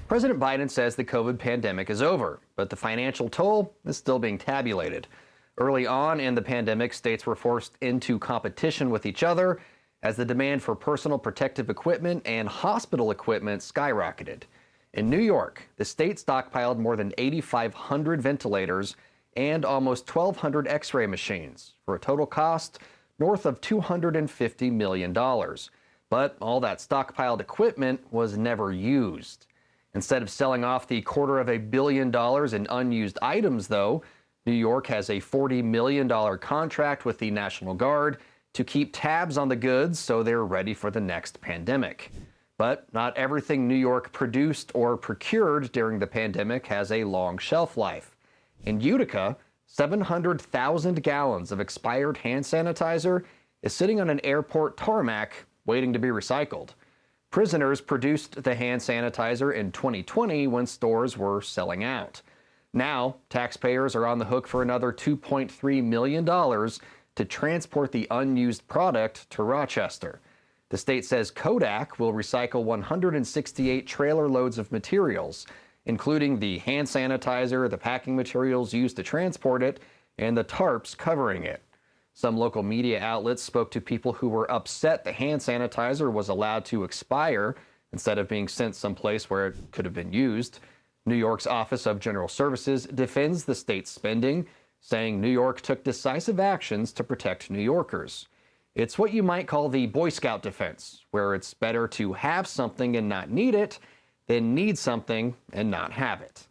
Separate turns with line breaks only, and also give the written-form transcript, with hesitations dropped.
President Biden says the COVID pandemic is over, but the financial toll is still being tabulated. Early on in the pandemic, states were forced into competition with each other as the demand for personal protective equipment and hospital equipment skyrocketed. In New York, the state stockpiled more than 8,500 ventilators and almost 1,200 X-ray machines for a total cost north of $250 million. But all that stockpiled equipment was never used. Instead of selling off the $250 million in unused items, though, New York has a $40 million contract with the National Guard to keep tabs on the goods so they're ready for the next pandemic. But not everything New York produced or procured during the pandemic has a long shelf life. In Utica, 700,000 gallons of expired hand sanitizer is sitting on an airport tarmac waiting to be recycled. Prisoners produced the hand sanitizer in 2020 when stores were selling out. Now, taxpayers are on the hook for another $2.3 million to transport the unused product to Rochester. The state says Kodak will recycle 168 trailer loads of materials, including the hand sanitizer, the packing materials used to transport it, and the tarps covering it. Some local media outlets spoke to people who were upset the hand sanitizer was allowed to expire instead of being sent someplace where it could have been used. New York's Office of General Services defends the state's spending, saying New York took decisive actions to protect New Yorkers. It's what you might call the Boy Scout defense, where it's better to have something and not need it than need something and not have it.